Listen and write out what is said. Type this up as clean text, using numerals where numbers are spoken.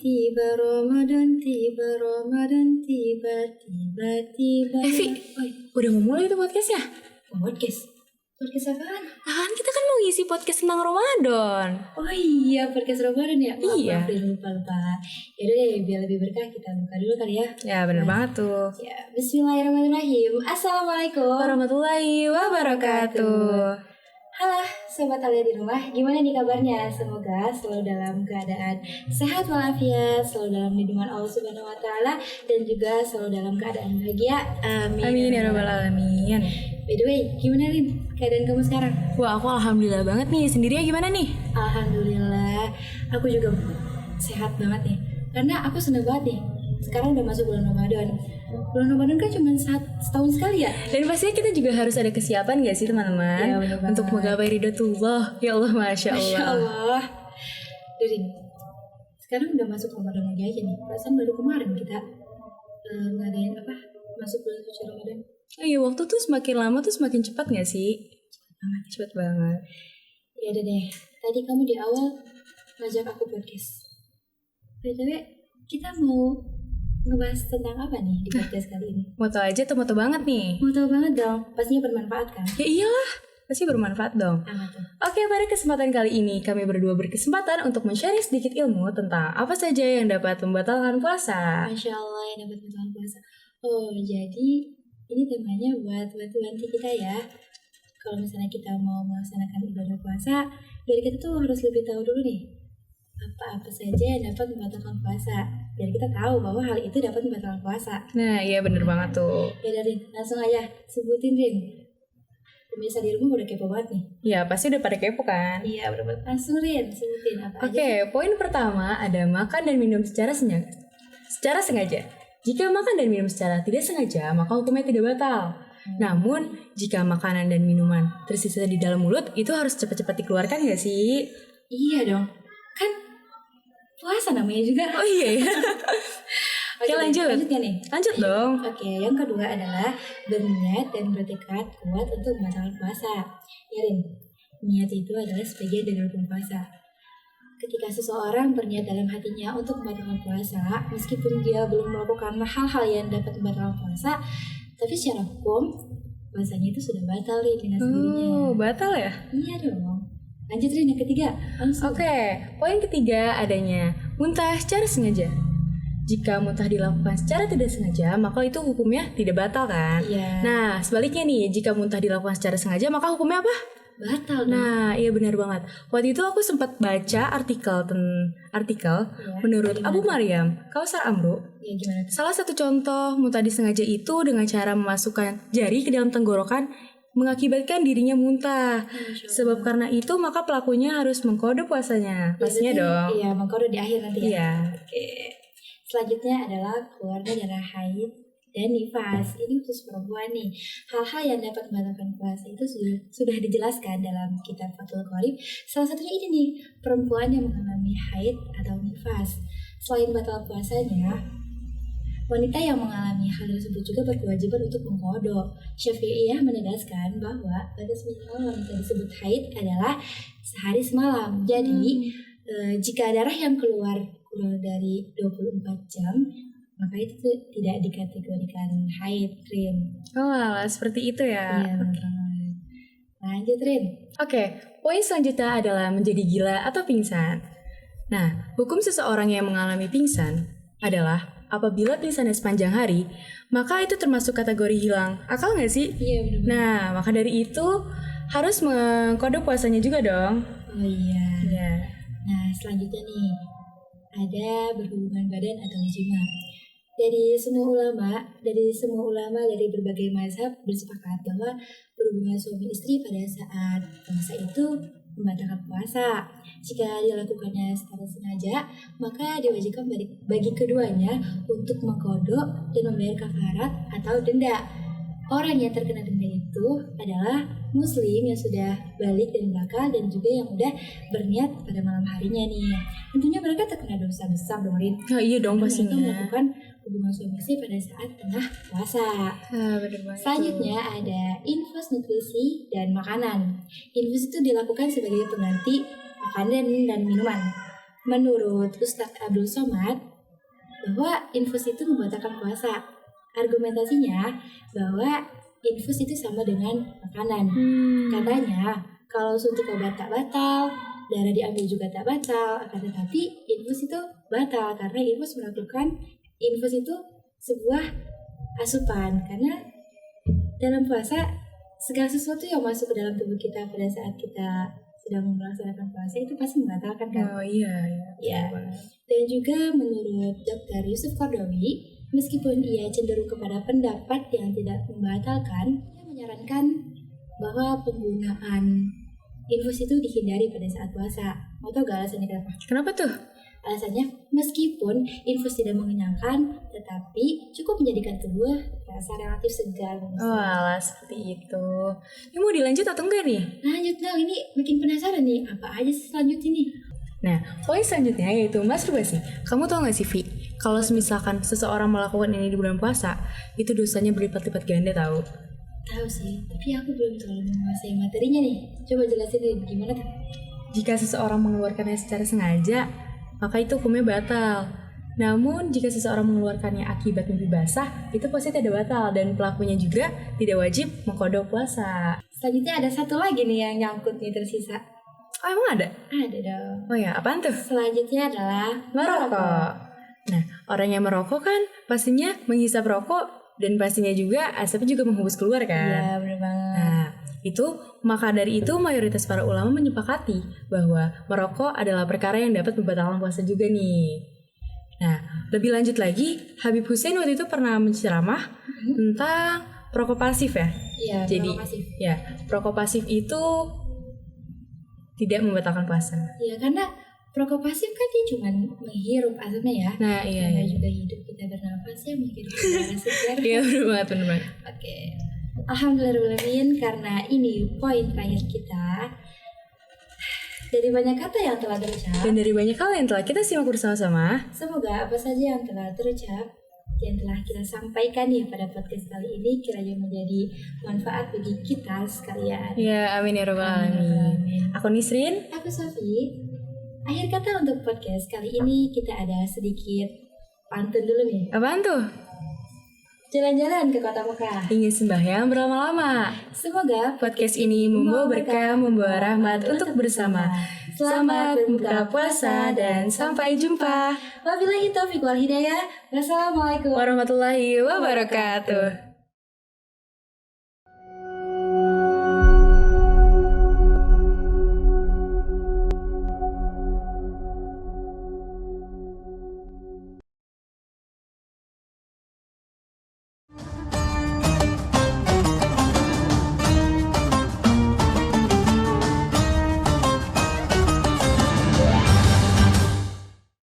tiba-tiba. Vi, udah mau mulai tuh podcastnya? Podcast apaan? Kan kita kan mau ngisi podcast tentang Ramadan. Oh iya, podcast Ramadan ya? Iya. Maaf, lupa. Yaudah deh, biar lebih berkah kita buka dulu kali ya. Ya bener banget tuh. Ya, bismillahirrahmanirrahim. Assalamualaikum Warahmatullahi wabarakatuh. Halo sobat Alia di rumah, gimana nih kabarnya? Semoga selalu dalam keadaan sehat walafiat, selalu dalam lindungan Allah Subhanahu wa taala, dan juga selalu dalam keadaan bahagia. Amin. Amin ya rabbal alamin. By the way, gimana Rin keadaan kamu sekarang? Wah, aku alhamdulillah banget nih. Sendirinya gimana nih? Alhamdulillah, aku juga sehat banget nih. Karena aku seneng banget nih. Sekarang udah masuk bulan Ramadan. Bulan Ramadan kan cuma setahun sekali ya. Dan pastinya kita juga harus ada kesiapan gak sih teman-teman? Ya, bener banget. Untuk menggapai ridhatullah. Ya Allah, Masya Allah. Masya Allah. Rin, sekarang udah masuk Ramadan lagi aja nih. Perasaan baru kemarin kita ngadain masuk bulan suci Ramadan. Oh iya, waktu tuh semakin lama tuh semakin cepat gak sih? Cepet banget. Ya udah deh, tadi kamu di awal ngajak aku podcast. BTW, kita mau ngebahas tentang apa nih di podcast kali ini? Mau tau aja tuh, mau tau banget nih. Mau tahu banget dong, pastinya bermanfaat kan? Ya iyalah, pasti bermanfaat dong. Apa tuh? Oke, pada kesempatan kali ini kami berdua berkesempatan untuk men-sharing sedikit ilmu tentang apa saja yang dapat membatalkan puasa. Masya Allah, yang dapat membatalkan puasa. Oh, jadi ini temanya buat wanti-wanti kita ya. Kalau misalnya kita mau melaksanakan ibadah puasa, dari kita tuh harus lebih tahu dulu nih apa-apa saja yang dapat membatalkan puasa, biar kita tahu bahwa hal itu dapat membatalkan puasa. Nah, iya bener banget tuh. Ya dari langsung aja sebutin Rin. Pemirsa di rumah udah kepo banget nih. Ya, pasti udah pada kepo kan? Iya, bener-bener. Langsung Rin, sebutin apa aja. Oke, poin pertama ada makan dan minum secara sengaja. Jika makan dan minum secara tidak sengaja, maka hukumnya tidak batal. Namun, jika makanan dan minuman tersisa di dalam mulut, itu harus cepat-cepat dikeluarkan gak sih? Iya dong. Kan puasa namanya juga. Oh iya ya. Oke, lanjut. Lanjut ya nih? Lanjut dong. Oke, yang kedua adalah berniat dan bertekad kuat untuk membatalkan puasa. Ya Rin, niat itu adalah sebagian dari rukun puasa. Ketika seseorang berniat dalam hatinya untuk membatalkan puasa, meskipun dia belum melakukan hal-hal yang dapat membatalkan puasa, tapi secara hukum puasanya itu sudah batal nih dengan sendirinya. Oh, batal ya? Iya dong. Lanjut Rin, yang ketiga. Langsung. Oke, poin ketiga adanya muntah secara sengaja. Jika muntah dilakukan secara tidak sengaja, maka itu hukumnya tidak batal kan? Iya. Nah, sebaliknya nih, jika muntah dilakukan secara sengaja, maka hukumnya apa? Batal dong. Nah, iya benar banget. Waktu itu aku sempat baca artikel menurut gimana Abu Maryam, Kausar Amru. Ya gimana tuh? Salah satu contoh muntah disengaja itu dengan cara memasukkan jari ke dalam tenggorokan mengakibatkan dirinya muntah. Sebab karena itu maka pelakunya harus mengkode puasanya. Pastinya dong. Iya, mengkode di akhir nanti ya. Iya. Oke. Selanjutnya adalah keluarnya darah haid dan nifas. Ini khusus perempuan nih. Hal-hal yang dapat membatalkan puasa itu sudah dijelaskan dalam kitab Fathul Qorib. Salah satunya ini nih, perempuan yang mengalami haid atau nifas. Selain batal puasanya, wanita yang mengalami hal tersebut juga berkewajiban untuk mengkodok. Syafi'iyah menegaskan bahwa batas minimal wanita disebut haid adalah sehari semalam. Jadi, jika darah yang keluar kurang dari 24 jam, maka itu tidak dikategorikan haid, Rin. Oh, alah, seperti itu ya. Iya, benar. Lanjut, Rin. Oke, poin selanjutnya adalah menjadi gila atau pingsan. Nah, hukum seseorang yang mengalami pingsan adalah apabila pingsannya sepanjang hari, maka itu termasuk kategori hilang akal nggak sih? Iya, benar. Nah, maka dari itu harus mengkode puasanya juga dong. Oh iya. Ya. Nah, selanjutnya nih, ada berhubungan badan atau jima. Dari semua ulama dari berbagai mazhab bersepakat bahwa berhubungan suami istri pada saat puasa itu membatalkan puasa. Jika dilakukannya secara sengaja, maka diwajibkan bagi keduanya untuk mengkodok dan membayar kafarat atau denda. Orang yang terkena denda itu adalah muslim yang sudah balik dan bakal, dan juga yang udah berniat pada malam harinya nih. Tentunya mereka terkena dosa besar dong, Rin. Oh iya dong Mereka pastinya. melakukan hubungan suami istri pada saat tengah puasa. Bener banget. Selanjutnya ada infus nutrisi dan makanan. Infus itu dilakukan sebagai pengganti makanan dan minuman. menurut Ustadz Abdul Somad bahwa infus itu membatalkan puasa. Argumentasinya bahwa infus itu sama dengan makanan. Katanya kalau suntik obat tak batal, darah diambil juga tak batal, akan tetapi infus itu batal karena infus itu sebuah asupan, karena dalam puasa segala sesuatu yang masuk ke dalam tubuh kita pada saat kita sedang melaksanakan puasa itu pasti membatalkan kan? Oh iya. Ya. Dan juga menurut Dr. Yusuf Kordowi, meskipun ia cenderung kepada pendapat yang tidak membatalkan, ia menyarankan bahwa penggunaan infus itu dihindari pada saat puasa. Mau tau gak alasannya kenapa? Kenapa tuh? Alasannya, meskipun infus tidak mengenyangkan, tetapi cukup menjadikan tubuh rasa relatif segar. Oh alah, seperti itu. Ini mau dilanjut atau enggak nih? Lanjut dong, ini makin penasaran nih, apa aja sih selanjutnya nih? Nah, poin selanjutnya yaitu masturbasi. Kamu tau gak sih, Vi? Kalau misalkan seseorang melakukan ini di bulan puasa, itu dosanya berlipat-lipat ganda tau. Tahu sih, tapi aku belum terlalu menguasai materinya nih. Coba jelasin deh, gimana tuh? Jika seseorang mengeluarkannya secara sengaja, maka itu hukumnya batal. Namun, jika seseorang mengeluarkannya akibat mimpi basah, itu pasti tidak batal dan pelakunya juga tidak wajib mengkodok puasa. Selanjutnya ada satu lagi nih yang nyangkut nih tersisa. Oh, emang ada? Ada dong. Oh ya, apaan tuh? Selanjutnya adalah Merokok. Nah, orang yang merokok kan pastinya menghisap rokok dan pastinya juga asapnya juga menghembus keluar kan? Iya, bener banget. Nah, maka dari itu mayoritas para ulama menyepakati bahwa merokok adalah perkara yang dapat membatalkan puasa juga nih. Nah, lebih lanjut lagi, Habib Hussein waktu itu pernah menceramah tentang perokok pasif ya. Iya, Jadi, perokok pasif. ya, perokok pasif itu tidak membatalkan puasa. Iya, karena perokok pasif kan dia cuma menghirup asapnya ya. Nah, iya. Karena juga hidup kita bernapas ya, menghirup udara segar. Iya, benar banget. Oke. Alhamdulillahirrahmanirrahim, karena ini poin terakhir kita. Dari banyak kata yang telah terucap, Dan dari banyak hal yang telah kita simak bersama-sama, semoga apa saja yang telah terucap, yang telah kita sampaikan nih pada podcast kali ini kiranya menjadi manfaat bagi kita sekalian. ya amin ya rabbal alamin. Aku Nisrin. Aku Sofi. Akhir kata untuk podcast kali ini kita ada sedikit pantun dulu nih. Apaan tuh? Jalan-jalan ke kota Mekah. Ingin sembahyang berlama-lama. Semoga Podcast ini membawa berkah, membawa rahmat untuk bersama. Selamat berbuka puasa dan sampai jumpa. Wabillahi taufiq wal hidayah. Wassalamualaikum Warahmatullahi wabarakatuh.